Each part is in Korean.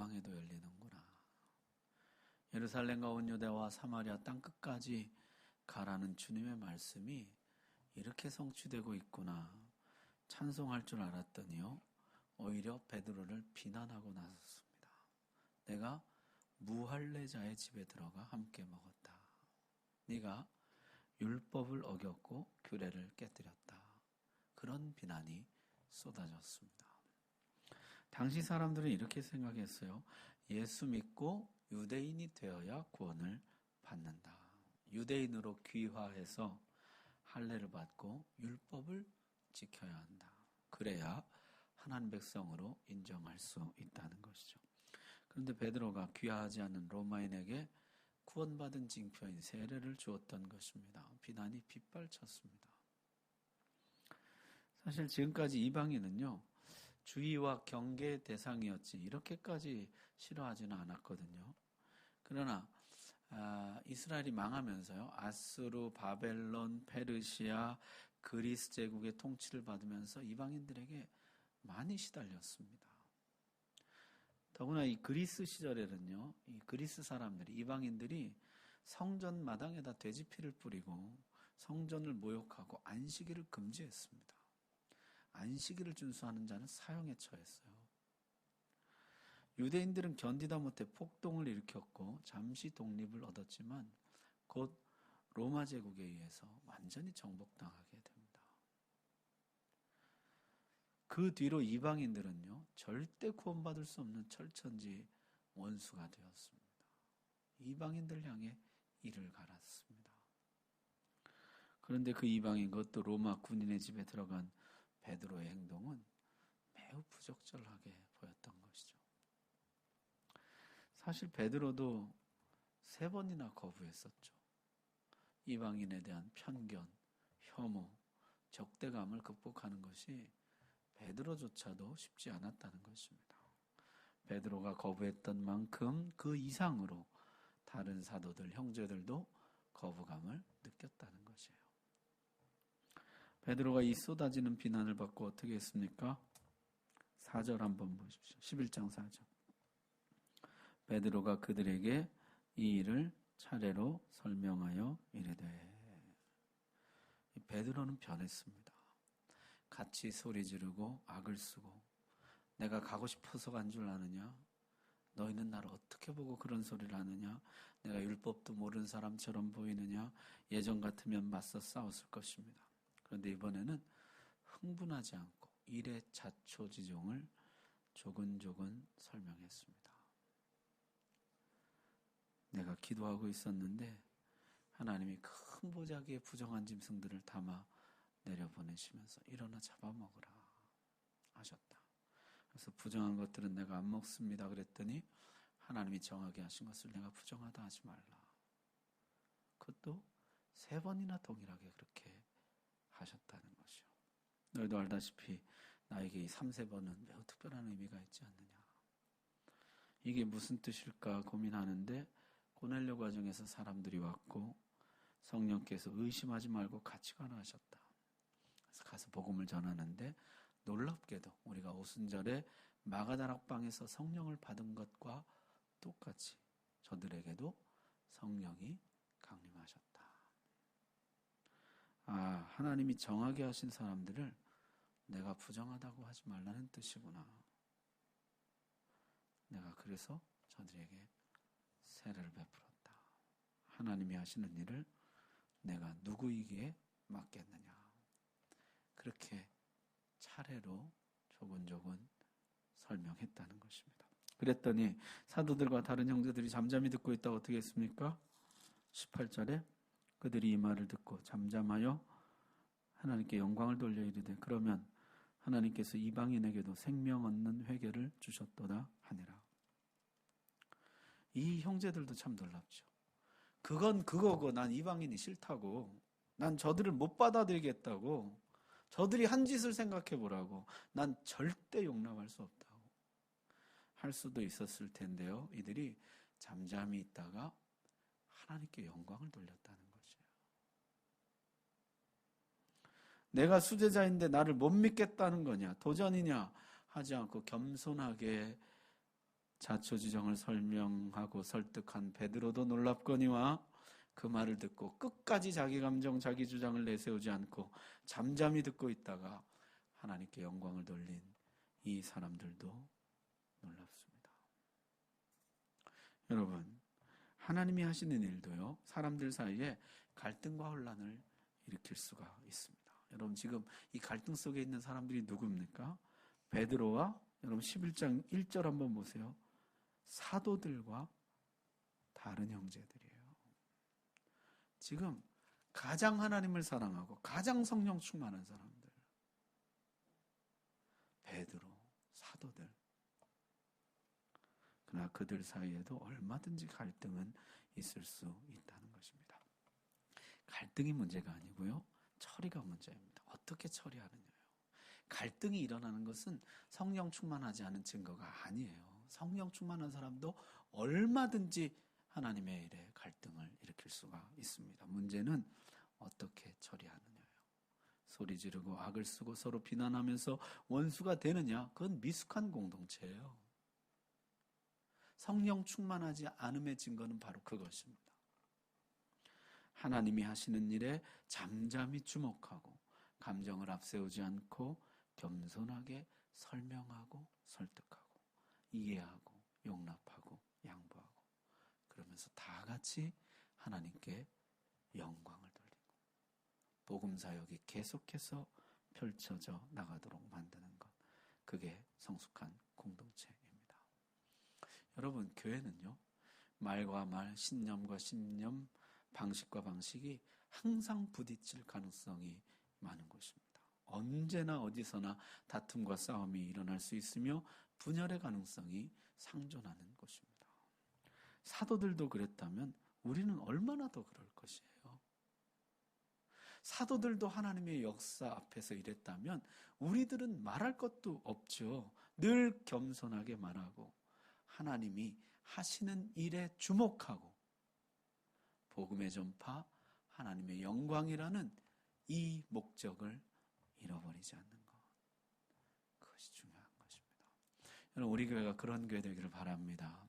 이방에도 열리는구나. 예루살렘과 온 유대와 사마리아 땅끝까지 가라는 주님의 말씀이 이렇게 성취되고 있구나. 찬송할 줄 알았더니요, 오히려 베드로를 비난하고 나섰습니다. 내가 무할례자의 집에 들어가 함께 먹었다. 네가 율법을 어겼고 규례를 깨뜨렸다. 그런 비난이 쏟아졌습니다. 당시 사람들은 이렇게 생각했어요. 예수 믿고 유대인이 되어야 구원을 받는다. 유대인으로 귀화해서 할례를 받고 율법을 지켜야 한다. 그래야 하나님 백성으로 인정할 수 있다는 것이죠. 그런데 베드로가 귀화하지 않은 로마인에게 구원받은 징표인 세례를 주었던 것입니다. 비난이 빗발쳤습니다. 사실 지금까지 이방인은요, 주의와 경계의 대상이었지 이렇게까지 싫어하지는 않았거든요. 그러나 이스라엘이 망하면서요, 아수르, 바벨론, 페르시아, 그리스 제국의 통치를 받으면서 이방인들에게 많이 시달렸습니다. 더구나 이 그리스 시절에는요, 이 그리스 사람들이, 이방인들이 성전 마당에다 돼지피를 뿌리고 성전을 모욕하고 안식일을 금지했습니다. 안식일을 준수하는 자는 사형에 처했어요. 유대인들은 견디다 못해 폭동을 일으켰고 잠시 독립을 얻었지만 곧 로마 제국에 의해서 완전히 정복당하게 됩니다. 그 뒤로 이방인들은요, 절대 구원받을 수 없는 철천지 원수가 되었습니다. 이방인들 향해 이를 갈았습니다. 그런데 그 이방인, 그것도 로마 군인의 집에 들어간 베드로의 행동은 매우 부적절하게 보였던 것이죠. 사실 베드로도 3번이나 거부했었죠. 이방인에 대한 편견, 혐오, 적대감을 극복하는 것이 베드로조차도 쉽지 않았다는 것입니다. 베드로가 거부했던 만큼 그 이상으로 다른 사도들, 형제들도 거부감을 느꼈다는 것이에요. 베드로가 이 쏟아지는 비난을 받고 어떻게 했습니까? 4절 한번 보십시오. 11장 4절. 베드로가 그들에게 이 일을 차례로 설명하여 이르되. 베드로는 변했습니다. 같이 소리 지르고 악을 쓰고, 내가 가고 싶어서 간 줄 아느냐? 너희는 나를 어떻게 보고 그런 소리를 하느냐? 내가 율법도 모르는 사람처럼 보이느냐? 예전 같으면 맞서 싸웠을 것입니다. 그런데 이번에는 흥분하지 않고 일의 자초지종을 조근조근 설명했습니다. 내가 기도하고 있었는데 하나님이 큰 보자기에 부정한 짐승들을 담아 내려보내시면서 일어나 잡아먹으라 하셨다. 그래서 부정한 것들은 내가 안 먹습니다 그랬더니 하나님이 정하게 하신 것을 내가 부정하다 하지 말라. 그것도 3번이나 동일하게 그렇게 하셨다는 것이요. 너희도 알다시피 나에게 이 3-3번은 매우 특별한 의미가 있지 않느냐. 이게 무슨 뜻일까 고민하는데 고넬료 과정에서 사람들이 왔고 성령께서 의심하지 말고 같이 가라 하셨다. 그래서 가서 복음을 전하는데 놀랍게도 우리가 오순절에 마가다락방에서 성령을 받은 것과 똑같이 저들에게도 성령이 강림하셨다. 하나님이 정하게 하신 사람들을 내가 부정하다고 하지 말라는 뜻이구나. 내가 그래서 저들에게 세례를 베풀었다. 하나님이 하시는 일을 내가 누구에게 맡겠느냐. 그렇게 차례로 조근조근 설명했다는 것입니다. 그랬더니 사도들과 다른 형제들이 잠잠히 듣고 있다고 어떻게 했습니까? 18절에 그들이 이 말을 듣고 잠잠하여 하나님께 영광을 돌려 이르되 그러면 하나님께서 이방인에게도 생명 얻는 회개를 주셨도다 하니라. 이 형제들도 참 놀랍죠. 그건 그거고 난 이방인이 싫다고, 난 저들을 못 받아들이겠다고, 저들이 한 짓을 생각해 보라고, 난 절대 용납할 수 없다고 할 수도 있었을 텐데요. 이들이 잠잠히 있다가 하나님께 영광을 돌렸다는 것이에요. 내가 수제자인데 나를 못 믿겠다는 거냐, 도전이냐 하지 않고 겸손하게 자초지종을 설명하고 설득한 베드로도 놀랍거니와 그 말을 듣고 끝까지 자기 감정, 자기 주장을 내세우지 않고 잠잠히 듣고 있다가 하나님께 영광을 돌린 이 사람들도 놀랍습니다. 여러분, 하나님이 하시는 일도요, 사람들 사이에 갈등과 혼란을 일으킬 수가 있습니다. 여러분, 지금 이 갈등 속에 있는 사람들이 누굽니까? 베드로와 여러분 11장 1절 한번 보세요. 사도들과 다른 형제들이에요. 지금 가장 하나님을 사랑하고 가장 성령 충만한 사람들, 베드로, 사도들. 그러나 그들 사이에도 얼마든지 갈등은 있을 수 있다는 것입니다. 갈등이 문제가 아니고요, 처리가 문제입니다. 어떻게 처리하느냐요. 갈등이 일어나는 것은 성령 충만하지 않은 증거가 아니에요. 성령 충만한 사람도 얼마든지 하나님의 일에 갈등을 일으킬 수가 있습니다. 문제는 어떻게 처리하느냐요. 소리 지르고 악을 쓰고 서로 비난하면서 원수가 되느냐? 그건 미숙한 공동체예요. 성령 충만하지 않음의 증거는 바로 그것입니다. 하나님이 하시는 일에 잠잠히 주목하고 감정을 앞세우지 않고 겸손하게 설명하고 설득하고 이해하고 용납하고 양보하고 그러면서 다 같이 하나님께 영광을 돌리고 복음 사역이 계속해서 펼쳐져 나가도록 만드는 것, 그게 성숙한 공동체입니다. 여러분, 교회는요, 말과 말, 신념과 신념, 방식과 방식이 항상 부딪힐 가능성이 많은 곳입니다. 언제나 어디서나 다툼과 싸움이 일어날 수 있으며 분열의 가능성이 상존하는 곳입니다. 사도들도 그랬다면 우리는 얼마나 더 그럴 것이에요. 사도들도 하나님의 역사 앞에서 이랬다면 우리들은 말할 것도 없죠. 늘 겸손하게 말하고 하나님이 하시는 일에 주목하고 복음의 전파, 하나님의 영광이라는 이 목적을 잃어버리지 않는 것, 그것이 중요한 것입니다. 여러분, 우리 교회가 그런 교회 되기를 바랍니다.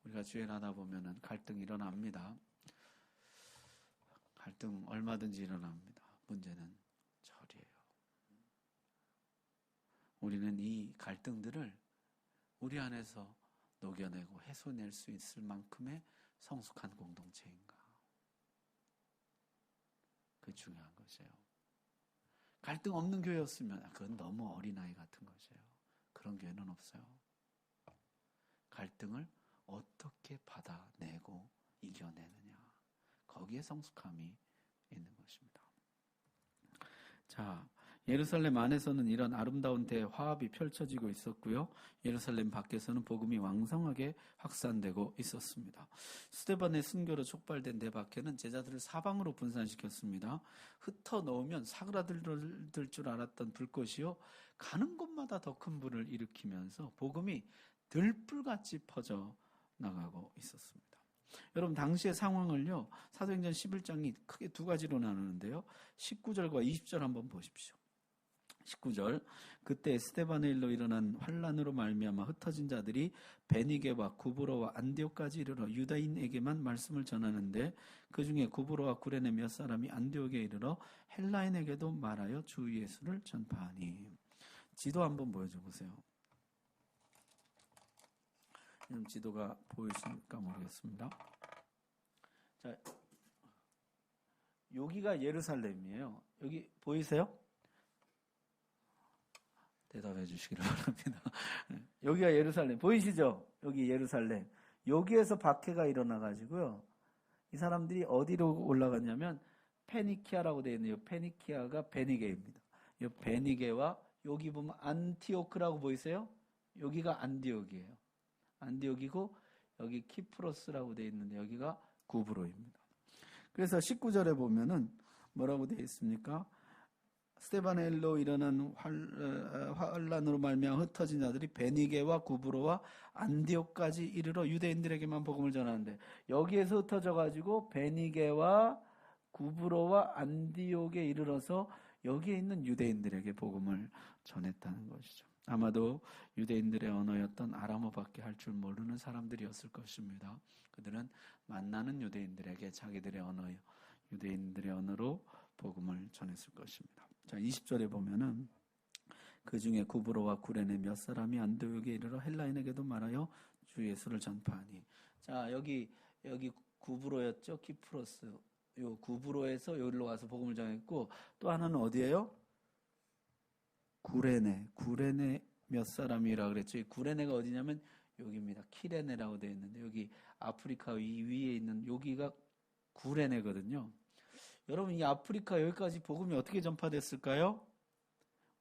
우리가 주일하다 보면은 갈등이 일어납니다. 갈등 얼마든지 일어납니다. 문제는 처리예요. 우리는 이 갈등들을 우리 안에서 녹여내고 해소낼 수 있을 만큼의 성숙한 공동체인가? 그게 중요한 것이에요. 갈등 없는 교회였으면 그건 너무 어린아이 같은 것이에요. 그런 교회는 없어요. 갈등을 어떻게 받아내고 이겨내느냐, 거기에 성숙함이 있는 것입니다. 자, 예루살렘 안에서는 이런 아름다운 대화합이 펼쳐지고 있었고요. 예루살렘 밖에서는 복음이 왕성하게 확산되고 있었습니다. 스데반의 순교로 촉발된 대박해는 제자들을 사방으로 분산시켰습니다. 흩어 놓으면 사그라들 줄 알았던 불꽃이요, 가는 곳마다 더 큰 불을 일으키면서 복음이 들불같이 퍼져 나가고 있었습니다. 여러분, 당시의 상황을요, 사도행전 11장이 크게 두 가지로 나누는데요, 19절과 20절 한번 보십시오. 19절, 그때 스데반의 일로 일어난 환란으로 말미암아 흩어진 자들이 베니게와 구브로와 안디옥까지 이르러 유다인에게만 말씀을 전하는데 그 중에 구브로와 구레네 몇 사람이 안디옥에 이르러 헬라인에게도 말하여 주 예수를 전파하니. 지도 한번 보여줘 보세요. 지도가 보이실까 모르겠습니다. 자, 여기가 예루살렘이에요. 여기 보이세요? 대답해 주시기를 바랍니다. 여기가 예루살렘 보이시죠? 여기 예루살렘. 여기에서 박해가 일어나가지고요, 이 사람들이 어디로 올라갔냐면 페니키아라고 되어 있네요. 페니키아가 베니게입니다. 이 베니게와 여기 보면 안티오크라고 보이세요? 여기가 안디옥이에요. 안디옥이고 여기 키프로스라고 되어 있는데 여기가 구브로입니다. 그래서 19절에 보면은 뭐라고 되어 있습니까? 스데반의 일로 일어난 환란으로 말미암아 흩어진 자들이 베니게와 구브로와 안디옥까지 이르러 유대인들에게만 복음을 전하는데, 여기에서 흩어져 가지고 베니게와 구브로와 안디옥에 이르러서 여기에 있는 유대인들에게 복음을 전했다는 것이죠. 아마도 유대인들의 언어였던 아람어밖에 할 줄 모르는 사람들이었을 것입니다. 그들은 만나는 유대인들에게 자기들의 언어, 유대인들의 언어로 복음을 전했을 것입니다. 자, 20절에 보면은 그 중에 구브로와 구레네 몇 사람이 안디옥에 이르러 헬라인에게도 말하여 주 예수를 전파하니. 자, 여기 구브로였죠. 키프로스. 요 구브로에서 여기로 와서 복음을 전했고, 또 하나는 어디예요? 구레네 몇 사람이라 그랬죠. 이 구레네가 어디냐면 여기입니다. 키레네라고 되어 있는데 여기 아프리카 위에 있는 여기가 구레네거든요. 여러분, 이 아프리카 여기까지 복음이 어떻게 전파됐을까요?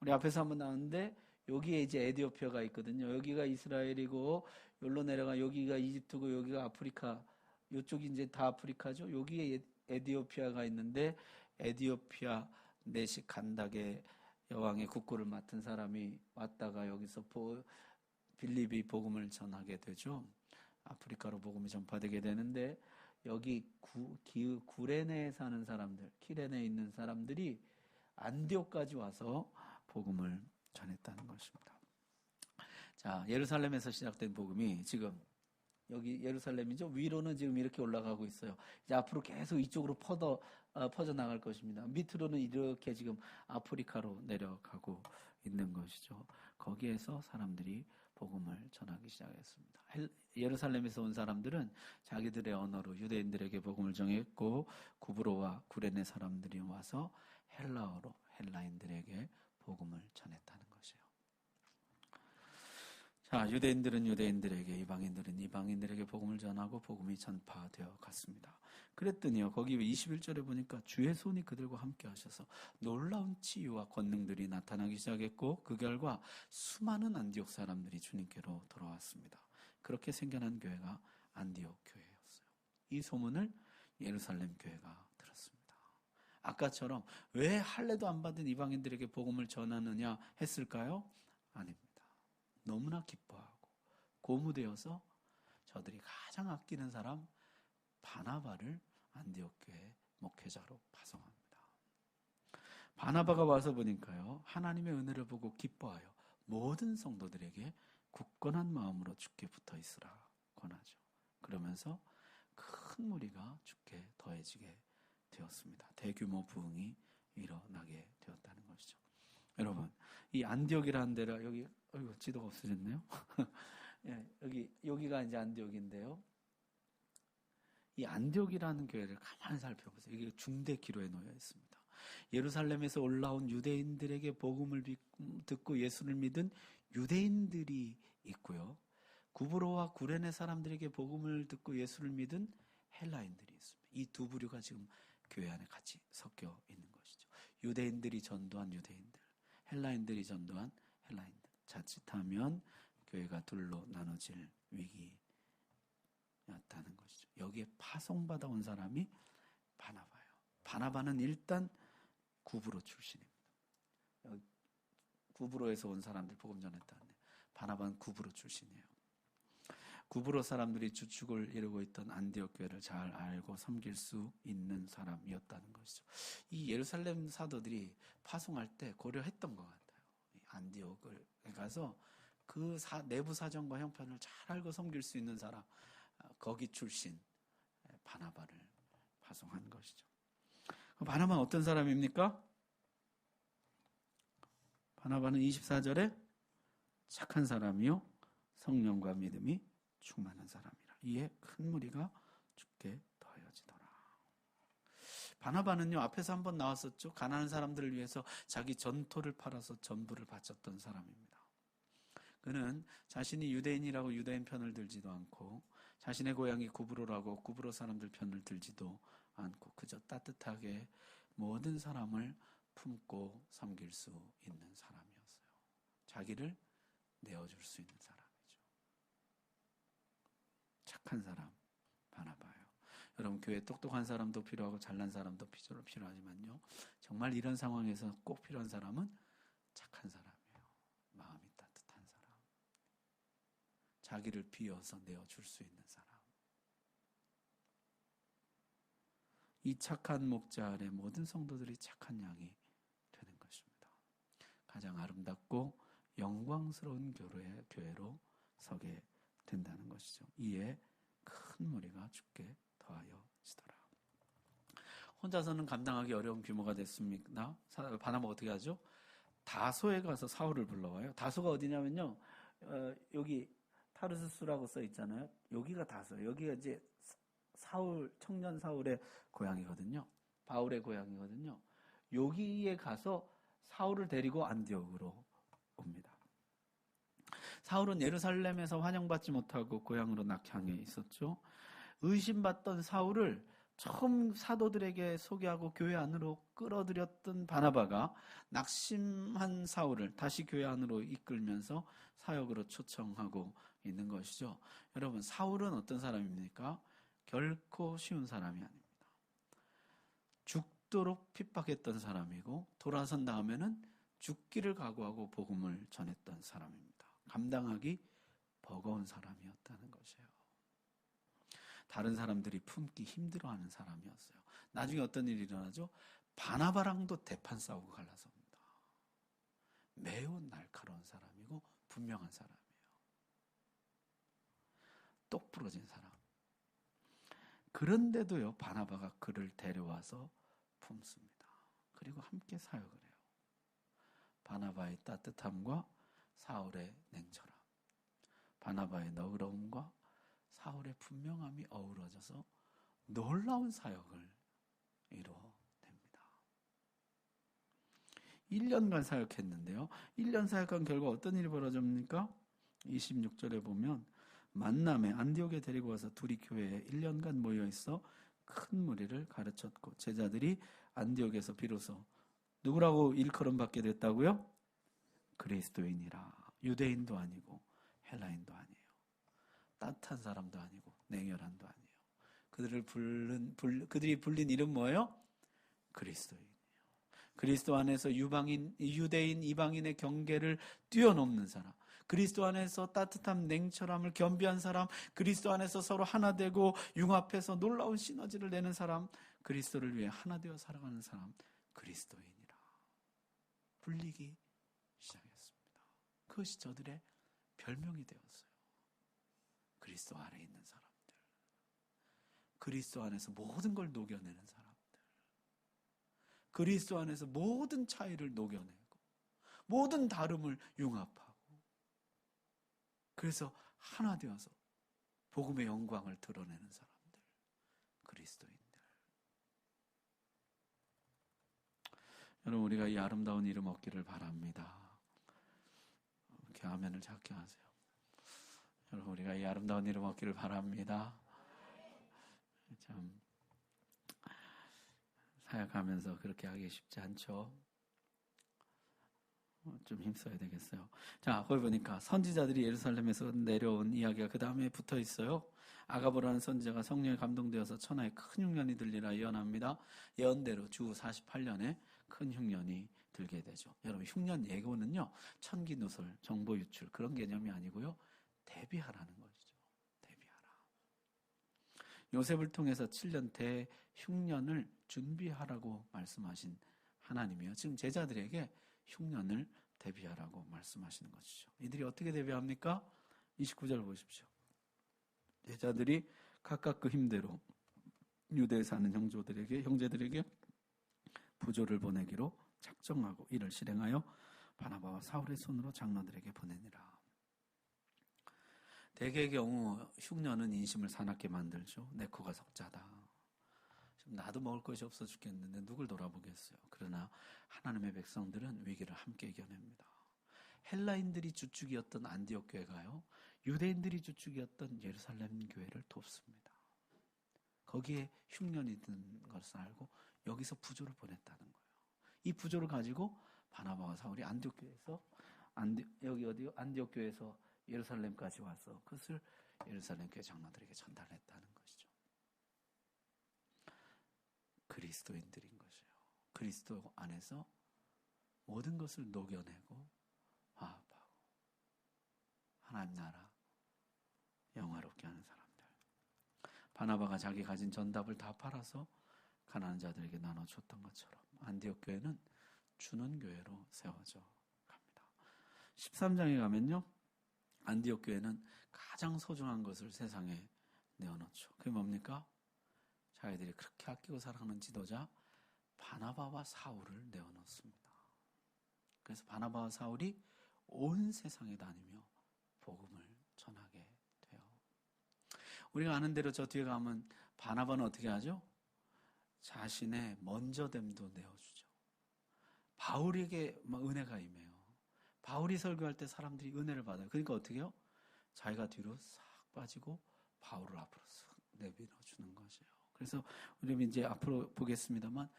우리 앞에서 한번 나왔는데 여기에 이제 에디오피아가 있거든요. 여기가 이스라엘이고 여기로 내려가 여기가 이집트고 여기가 아프리카, 이쪽이 이제 다 아프리카죠. 여기에 에디오피아가 있는데 에디오피아 내시 간닥의 여왕의 국고를 맡은 사람이 왔다가 여기서 빌립이 복음을 전하게 되죠. 아프리카로 복음이 전파되게 되는데 여기 구레네에 사는 사람들, 키레네에 있는 사람들이 안디옥까지 와서 복음을 전했다는 것입니다. 자, 예루살렘에서 시작된 복음이 지금 여기 예루살렘이죠. 위로는 지금 이렇게 올라가고 있어요. 이제 앞으로 계속 이쪽으로 퍼져나갈 것입니다. 밑으로는 이렇게 지금 아프리카로 내려가고 있는 것이죠. 거기에서 사람들이 복음을 전하기 시작했습니다. 예루살렘에서 온 사람들은 자기들의 언어로 유대인들에게 복음을 전했고 구브로와 구레네 사람들이 와서 헬라어로 헬라인들에게 복음을 전했다는 것이에요. 자, 유대인들은 유대인들에게, 이방인들은 이방인들에게 복음을 전하고 복음이 전파되어 갔습니다. 그랬더니요, 거기 21절에 보니까 주의 손이 그들과 함께 하셔서 놀라운 치유와 권능들이 나타나기 시작했고 그 결과 수많은 안디옥 사람들이 주님께로 돌아왔습니다. 그렇게 생겨난 교회가 안디옥 교회였어요. 이 소문을 예루살렘 교회가 들었습니다. 아까처럼 왜 할례도 안 받은 이방인들에게 복음을 전하느냐 했을까요? 아닙니다. 너무나 기뻐하고 고무되어서 저들이 가장 아끼는 사람 바나바를 안디옥 교회 목회자로 파송합니다. 바나바가 와서 보니까요, 하나님의 은혜를 보고 기뻐하여 모든 성도들에게 굳건한 마음으로 주께 붙어 있으라 권하죠. 그러면서 큰 무리가 주께 더해지게 되었습니다. 대규모 부흥이 일어나게 되었다는 것이죠. 여러분, 이 안디옥이라는 데가 여기 지도가 없어졌네요. 예, 여기가 이제 안디옥인데요. 이 안디옥이라는 교회를 가만히 살펴보세요. 이게 중대 기로에 놓여 있습니다. 예루살렘에서 올라온 유대인들에게 복음을 듣고 예수를 믿은 유대인들이 있고요. 구브로와 구레네 사람들에게 복음을 듣고 예수를 믿은 헬라인들이 있습니다. 이 두 부류가 지금 교회 안에 같이 섞여 있는 것이죠. 유대인들이 전도한 유대인들, 헬라인들이 전도한 헬라인들. 자칫하면 교회가 둘로 나눠질 위기였다는 것이죠. 여기에 파송받아 온 사람이 바나바예요. 바나바는 일단 구브로 출신입니다. 구브로에서 온 사람들 복음 전했다는데 바나바는 구브로 출신이에요. 구브로 사람들이 주축을 이루고 있던 안디옥 교회를 잘 알고 섬길 수 있는 사람이었다는 것이죠. 이 예루살렘 사도들이 파송할 때 고려했던 것 같아요. 안디옥을 가서 그 내부 사정과 형편을 잘 알고 섬길 수 있는 사람, 거기 출신 바나바를 파송한 것이죠. 바나바는 어떤 사람입니까? 바나바는 24절에 착한 사람이요 성령과 믿음이 충만한 사람이라. 이에 큰 무리가 주께 더해지더라. 바나바는요, 앞에서 한번 나왔었죠. 가난한 사람들을 위해서 자기 전토를 팔아서 전부를 바쳤던 사람입니다. 그는 자신이 유대인이라고 유대인 편을 들지도 않고 자신의 고향이 구브로라고 구브로 사람들 편을 들지도 않고 그저 따뜻하게 모든 사람을 품고 섬길 수 있는 사람이었어요. 자기를 내어줄 수 있는 사람이죠. 착한 사람, 바나바예요. 여러분, 교회에 똑똑한 사람도 필요하고 잘난 사람도 필요하지만요, 정말 이런 상황에서 꼭 필요한 사람은 착한 사람이에요. 마음이 따뜻한 사람, 자기를 비워서 내어줄 수 있는 사람. 이 착한 목자 아래 모든 성도들이 착한 양이 되는 것입니다. 가장 아름답고 영광스러운 교회로 서게 된다는 것이죠. 이에 큰 무리가 죽게 더하여지더라. 혼자서는 감당하기 어려운 규모가 됐습니다. 바나바가 어떻게 하죠? 다소에 가서 사울을 불러와요. 다소가 어디냐면요, 여기 타르스수라고 써 있잖아요. 여기가 다소, 여기가 이제 청년 사울의 고향이거든요. 바울의 고향이거든요. 여기에 가서 사울을 데리고 안디옥으로 옵니다. 사울은 예루살렘에서 환영받지 못하고 고향으로 낙향해 있었죠. 의심받던 사울을 처음 사도들에게 소개하고 교회 안으로 끌어들였던 바나바가 낙심한 사울을 다시 교회 안으로 이끌면서 사역으로 초청하고 있는 것이죠. 여러분, 사울은 어떤 사람입니까? 결코 쉬운 사람이 아닙니다. 죽도록 핍박했던 사람이고 돌아선 다음에는 죽기를 각오하고 복음을 전했던 사람입니다. 감당하기 버거운 사람이었다는 것이에요. 다른 사람들이 품기 힘들어하는 사람이었어요. 나중에 어떤 일이 일어나죠? 바나바랑도 대판 싸우고 갈라섭니다. 매우 날카로운 사람이고 분명한 사람이에요. 똑부러진 사람. 그런데도요, 바나바가 그를 데려와서 품습니다. 그리고 함께 사역을 해요. 바나바의 따뜻함과 사울의 냉철함, 바나바의 너그러움과 사울의 분명함이 어우러져서 놀라운 사역을 이뤄냅니다. 1년간 사역했는데요. 1년 사역한 결과 어떤 일이 벌어집니까? 26절에 보면 만남에 안디옥에 데리고 와서 둘이 교회에 1년간 모여있어 큰 무리를 가르쳤고 제자들이 안디옥에서 비로소 누구라고 일컬음 받게 됐다고요? 그리스도인이라. 유대인도 아니고 헬라인도 아니에요. 따뜻한 사람도 아니고 냉혈한도 아니에요. 그들이 불린 이름 뭐예요? 그리스도인이에요. 그리스도 안에서 유대인, 이방인의 경계를 뛰어넘는 사람. 그리스도 안에서 따뜻함, 냉철함을 겸비한 사람. 그리스도 안에서 서로 하나 되고 융합해서 놀라운 시너지를 내는 사람. 그리스도를 위해 하나 되어 살아가는 사람. 그리스도인이라. 불리기 시작했습니다. 그것이 저들의 별명이 되었어요. 그리스도 안에 있는 사람들. 그리스도 안에서 모든 걸 녹여내는 사람들. 그리스도 안에서 모든 차이를 녹여내고 모든 다름을 융합하고 그래서 하나 되어서 복음의 영광을 드러내는 사람들. 그리스도인들. 여러분, 우리가 이 아름다운 이름 얻기를 바랍니다. 이렇게 아멘을 작게 하세요. 여러분, 우리가 이 아름다운 이름 얻기를 바랍니다. 참 사역하면서 그렇게 하기 쉽지 않죠. 좀 힘써야 되겠어요. 자, 거기 보니까 선지자들이 예루살렘에서 내려온 이야기가 그 다음에 붙어 있어요. 아가보라는 선지자가 성령에 감동되어서 천하에 큰 흉년이 들리라 예언합니다. 예언대로 주 48년에 큰 흉년이 들게 되죠. 여러분, 흉년 예고는요, 천기 누설, 정보 유출 그런 개념이 아니고요, 대비하라는 것이죠. 대비하라. 요셉을 통해서 7년 대흉년을 준비하라고 말씀하신 하나님이요, 지금 제자들에게 흉년을 대비하라고 말씀하시는 것이죠. 이들이 어떻게 대비합니까? 29절 보십시오. 제자들이 각각 그 힘대로 유대에 사는 형제들에게 부조를 보내기로 작정하고 이를 실행하여 바나바와 사울의 손으로 장로들에게 보내니라. 대개의 경우 흉년은 인심을 사납게 만들죠. 내 코가 석자다. 지금 나도 먹을 것이 없어 죽겠는데 누굴 돌아보겠어요. 그러나 하나님의 백성들은 위기를 함께 이겨냅니다. 헬라인들이 주축이었던 안디옥 교회가요, 유대인들이 주축이었던 예루살렘 교회를 돕습니다. 거기에 흉년이 든 것을 알고 여기서 부조를 보냈다는 거예요. 이 부조를 가지고 바나바와 사울이 안디옥 교회에서 안디옥 교회에서 예루살렘까지 와서 그것을 예루살렘 교회 장로들에게 전달했다는 것이죠. 그리스도인들인 것이에요. 그리스도 안에서 모든 것을 녹여내고 화합하고 하나님 나라 영화롭게 하는 사람들. 바나바가 자기 가진 전답을 다 팔아서 가난한 자들에게 나눠줬던 것처럼 안디옥 교회는 주는 교회로 세워져 갑니다. 13장에 가면요. 안디옥 교회는 가장 소중한 것을 세상에 내어놓죠. 그게 뭡니까? 자기들이 그렇게 아끼고 사랑하는 지도자 바나바와 사울을 내어놓습니다. 그래서 바나바와 사울이 온 세상에 다니며 복음을 전하게 돼요. 우리가 아는 대로 저 뒤에 가면 바나바는 어떻게 하죠? 자신의 먼저됨도 내어주죠. 바울에게 막 은혜가 임해요. 바울이 설교할 때 사람들이 은혜를 받아요. 그러니까 어떻게 해요? 자기가 뒤로 싹 빠지고 바울을 앞으로 싹 내밀어 주는 것이에요. 그래서 우리 이제 앞으로 보겠습니다만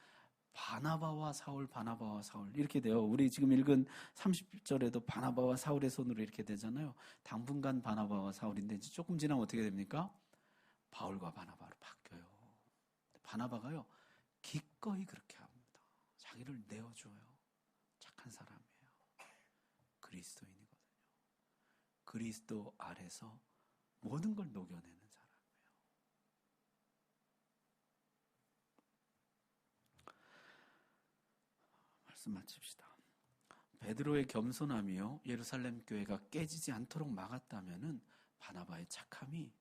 바나바와 사울, 바나바와 사울 이렇게 돼요. 우리 지금 읽은 30절에도 바나바와 사울의 손으로 이렇게 되잖아요. 당분간 바나바와 사울인데 이제 조금 지나면 어떻게 됩니까? 바울과 바나바로 바뀌어요. 바나바가요 기꺼이 그렇게 합니다. 자기를 내어줘요. 착한 사람이에요. 그리스도인이거든요. 그리스도 아래서 모든 걸 녹여내는 사람이에요. 말씀 마칩시다. 베드로의 겸손함이요 예루살렘 교회가 깨지지 않도록 막았다면은 바나바의 착함이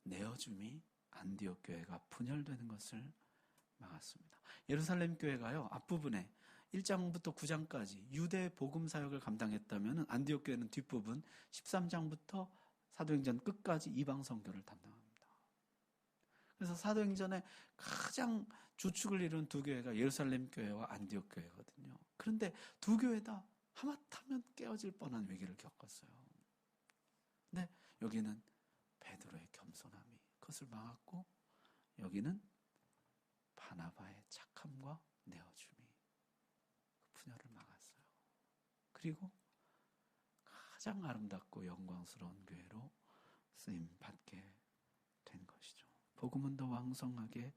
내어줌이 안디옥 교회가 분열되는 것을 막았습니다. 예루살렘 교회가요 앞부분에 1장부터 9장까지 유대 복음 사역을 감당했다면 안디옥 교회는 뒷부분 13장부터 사도행전 끝까지 이방 선교를 담당합니다. 그래서 사도행전에 가장 주축을 이룬 두 교회가 예루살렘 교회와 안디옥 교회거든요. 그런데 두 교회 다 하마터면 깨어질 뻔한 위기를 겪었어요. 근데 여기는 베드로의 겸손함이 그것을 막았고 여기는 바나바의 착함과 내어줌이 그 분열을 막았어요. 그리고 가장 아름답고 영광스러운 교회로 쓰임 받게 된 것이죠. 복음은 더 왕성하게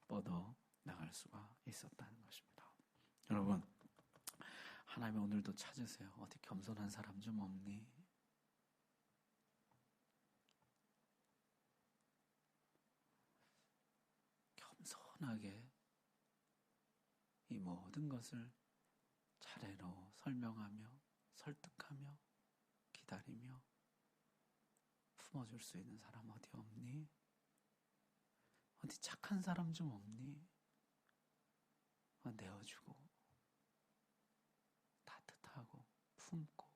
뻗어 나갈 수가 있었다는 것입니다. 여러분, 하나님 오늘도 찾으세요. 어디 겸손한 사람 좀 없니? 겸손하게 이 모든 것을 차례로 설명하며 설득하며 기다리며 품어줄 수 있는 사람 어디 없니? 어디 착한 사람 좀 없니? 내어주고 따뜻하고 품고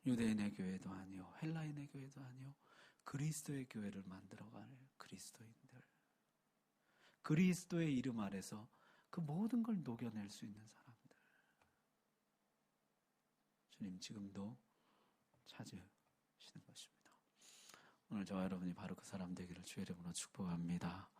유대인의 교회도 아니요 헬라인의 교회도 아니요 그리스도의 교회를 만들어갈 그리스도인들 그리스도의 이름 아래서 그 모든 걸 녹여낼 수 있는 사람들 주님 지금도 찾으시는 것입니다. 오늘 저와 여러분이 바로 그 사람 되기를 주의 이름으로 축복합니다.